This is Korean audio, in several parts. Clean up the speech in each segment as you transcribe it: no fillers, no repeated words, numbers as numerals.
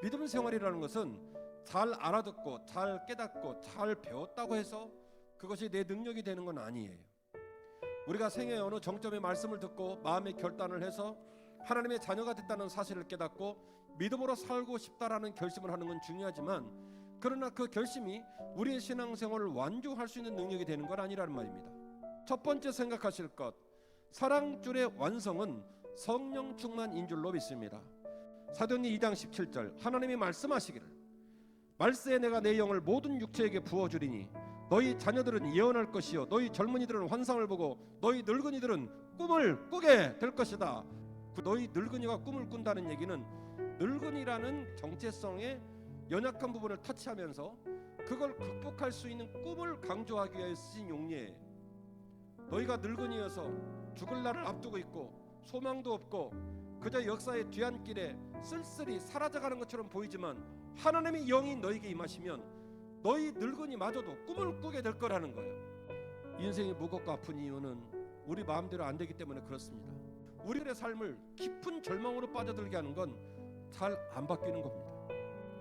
믿음 생활이라는 것은 잘 알아듣고 잘 깨닫고 잘 배웠다고 해서 그것이 내 능력이 되는 건 아니에요. 우리가 생애의 어느 정점의 말씀을 듣고 마음의 결단을 해서 하나님의 자녀가 됐다는 사실을 깨닫고 믿음으로 살고 싶다라는 결심을 하는 건 중요하지만, 그러나 그 결심이 우리의 신앙생활을 완주할 수 있는 능력이 되는 건 아니라는 말입니다. 첫 번째 생각하실 것, 사랑줄의 완성은 성령 충만인 줄로 믿습니다. 사도행전 2장 17절, 하나님이 말씀하시기를 말세에 내가 내 영을 모든 육체에게 부어주리니 너희 자녀들은 예언할 것이요 너희 젊은이들은 환상을 보고 너희 늙은이들은 꿈을 꾸게 될 것이다. 너희 늙은이가 꿈을 꾼다는 얘기는 늙은이라는 정체성의 연약한 부분을 터치하면서 그걸 극복할 수 있는 꿈을 강조하기 위해 쓰신 용례예요. 너희가 늙은이여서 죽을 날을 앞두고 있고 소망도 없고 그저 역사의 뒤안길에 쓸쓸히 사라져가는 것처럼 보이지만 하나님의 영이 너에게 임하시면 너희 늙은이마저도 꿈을 꾸게 될 거라는 거예요. 인생이 무겁고 아픈 이유는 우리 마음대로 안 되기 때문에 그렇습니다. 우리들의 삶을 깊은 절망으로 빠져들게 하는 건 잘 안 바뀌는 겁니다.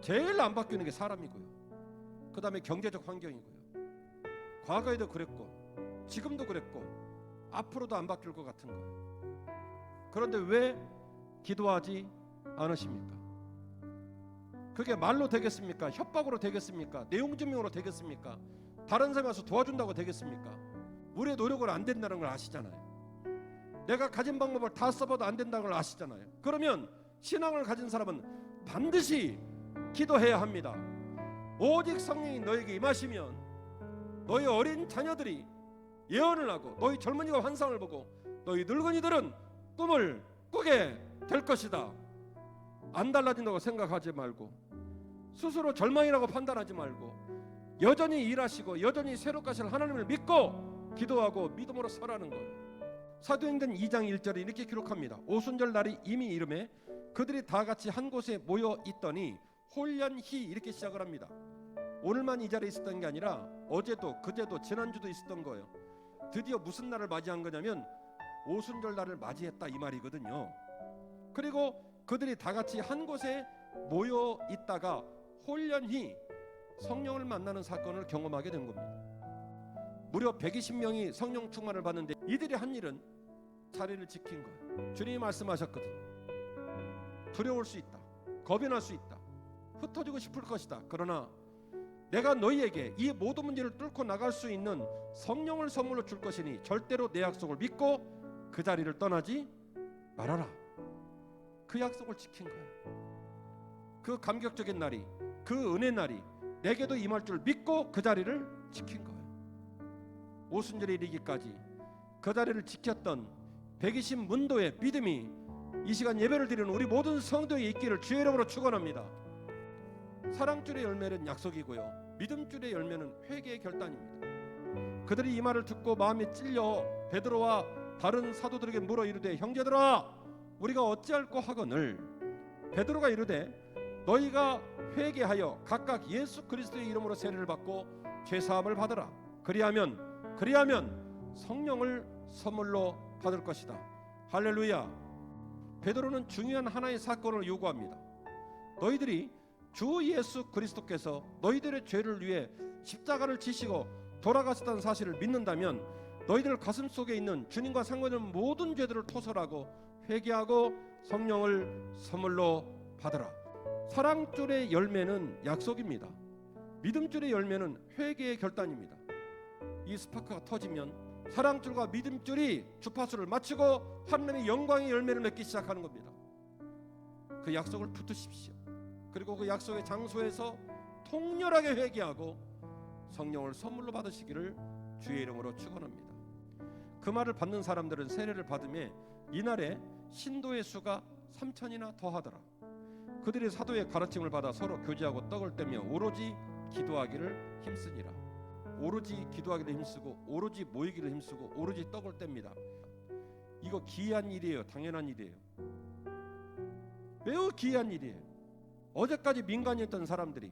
제일 안 바뀌는 게 사람이고요, 그 다음에 경제적 환경이고요. 과거에도 그랬고 지금도 그랬고 앞으로도 안 바뀔 것 같은 거예요. 그런데 왜 기도하지 않으십니까? 그게 말로 되겠습니까? 협박으로 되겠습니까? 내용증명으로 되겠습니까? 다른 사람이 와서 도와준다고 되겠습니까? 우리의 노력은 안 된다는 걸 아시잖아요. 내가 가진 방법을 다 써봐도 안 된다는 걸 아시잖아요. 그러면 신앙을 가진 사람은 반드시 기도해야 합니다. 오직 성령이 너에게 임하시면 너희 어린 자녀들이 예언을 하고 너희 젊은이가 환상을 보고 너희 늙은이들은 꿈을 꾸게 될 것이다. 안 달라진다고 생각하지 말고 스스로 절망이라고 판단하지 말고 여전히 일하시고 여전히 새롭게 하실 하나님을 믿고 기도하고 믿음으로 살아가는 거예요. 사도행전 2장 1절에 이렇게 기록합니다. 오순절 날이 이미 이름에 그들이 다 같이 한 곳에 모여 있더니 홀연히 이렇게 시작을 합니다. 오늘만 이 자리에 있었던 게 아니라 어제도 그제도 지난주도 있었던 거예요. 드디어 무슨 날을 맞이한 거냐면 오순절 날을 맞이했다 이 말이거든요. 그리고 그들이 다 같이 한 곳에 모여 있다가 홀연히 성령을 만나는 사건을 경험하게 된 겁니다. 무려 120명이 성령 충만을 받는데 이들이 한 일은 자리를 지킨 거예요. 주님이 말씀하셨거든요. 두려울 수 있다, 겁이 날 수 있다, 흩어지고 싶을 것이다. 그러나 내가 너희에게 이 모든 문제를 뚫고 나갈 수 있는 성령을 선물로 줄 것이니 절대로 내 약속을 믿고 그 자리를 떠나지 말아라. 그 약속을 지킨 거예요. 그 감격적인 날이, 그 은혜 날이 내게도 임할 줄 믿고 그 자리를 지킨 거예요. 오순절에 이르기까지 그 자리를 지켰던 120 문도의 믿음이 이 시간 예배를 드리는 우리 모든 성도에 있기를 주의 이름으로 축원합니다. 사랑줄의 열매는 약속이고요, 믿음줄의 열매는 회개의 결단입니다. 그들이 이 말을 듣고 마음에 찔려 베드로와 다른 사도들에게 물어 이르되 형제들아 우리가 어찌할꼬 하거늘. 베드로가 이르되 너희가 회개하여 각각 예수 그리스도의 이름으로 세례를 받고 죄사함을 받으라. 그리하면 성령을 선물로 받을 것이다. 할렐루야. 베드로는 중요한 하나의 사건을 요구합니다. 너희들이 주 예수 그리스도께서 너희들의 죄를 위해 십자가를 지시고 돌아가셨다는 사실을 믿는다면 너희들 가슴 속에 있는 주님과 상관없는 모든 죄들을 토설하고 회개하고 성령을 선물로 받으라. 사랑줄의 열매는 약속입니다. 믿음줄의 열매는 회개의 결단입니다. 이 스파크가 터지면 사랑줄과 믿음줄이 주파수를 맞추고 하나님의 영광의 열매를 맺기 시작하는 겁니다. 그 약속을 붙드십시오. 그리고 그 약속의 장소에서 통렬하게 회개하고 성령을 선물로 받으시기를 주의 이름으로 축원합니다. 그 말을 받는 사람들은 세례를 받음에 이날에 신도의 수가 3,000이나 더하더라. 그들이 사도의 가르침을 받아 서로 교제하고 떡을 떼며 오로지 기도하기를 힘쓰니라. 오로지 기도하기를 힘쓰고 오로지 모이기를 힘쓰고 오로지 떡을 뗍니다. 이거 기이한 일이에요. 당연한 일이에요. 매우 기이한 일이에요. 어제까지 민간이었던 사람들이,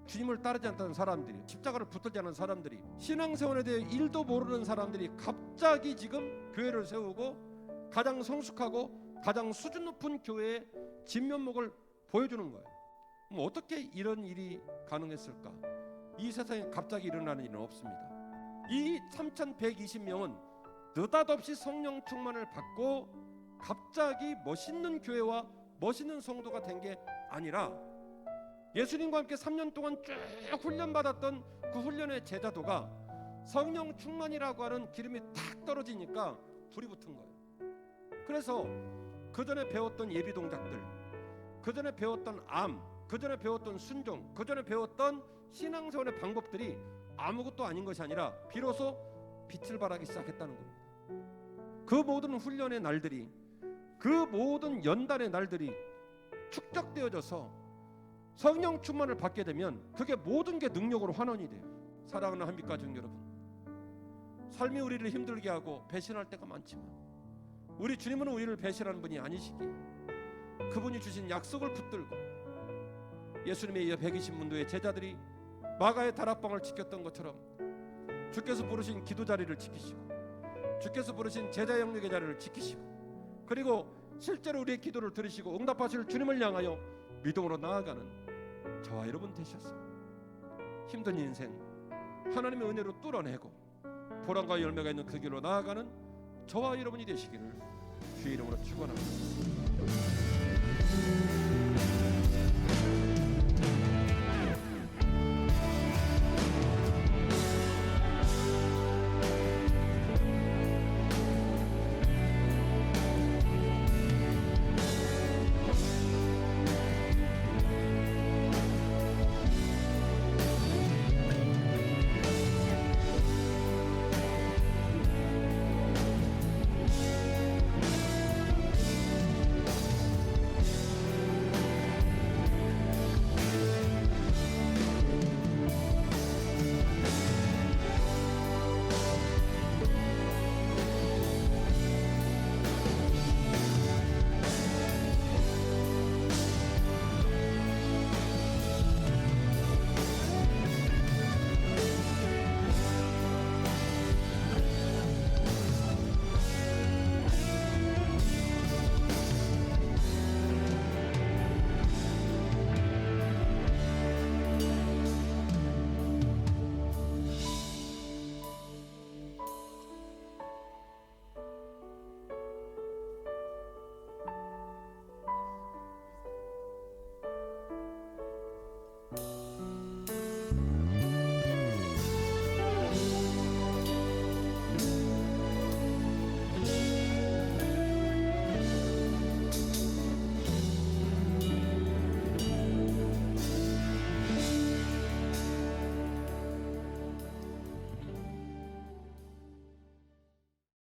주님을 따르지 않던 사람들이, 십자가를 붙들지 않은 사람들이, 신앙생활에 대해 일도 모르는 사람들이 갑자기 지금 교회를 세우고 가장 성숙하고 가장 수준 높은 교회의 진면목을 보여주는 거예요. 어떻게 이런 일이 가능했을까? 이 세상에 갑자기 일어나는 일은 없습니다. 이 3,120명은 느닷없이 성령 충만을 받고 갑자기 멋있는 교회와 멋있는 성도가 된 게 아니라 예수님과 함께 3년 동안 쭉 훈련받았던 그 훈련의 제자도가 성령 충만이라고 하는 기름이 탁 떨어지니까 불이 붙은 거예요. 그래서 그 전에 배웠던 예비 동작들, 그 전에 배웠던 암, 그 전에 배웠던 순종, 그 전에 배웠던 신앙생활의 방법들이 아무것도 아닌 것이 아니라 비로소 빛을 발하기 시작했다는 겁니다. 그 모든 훈련의 날들이, 그 모든 연단의 날들이 축적되어져서 성령 충만을 받게 되면 그게 모든 게 능력으로 환원이 돼요. 사랑하는 한빛 가족 여러분, 삶이 우리를 힘들게 하고 배신할 때가 많지만 우리 주님은 우리를 배신하는 분이 아니시기에 그분이 주신 약속을 붙들고 예수님에 이어 120문도의 제자들이 마가의 다락방을 지켰던 것처럼 주께서 부르신 기도 자리를 지키시고 주께서 부르신 제자 영역의 자리를 지키시고 그리고 실제로 우리의 기도를 들으시고 응답하실 주님을 향하여 믿음으로 나아가는 저와 여러분 되셔서 힘든 인생 하나님의 은혜로 뚫어내고 보람과 열매가 있는 그 길로 나아가는 저와 여러분이 되시기를 주의 이름으로 축원합니다.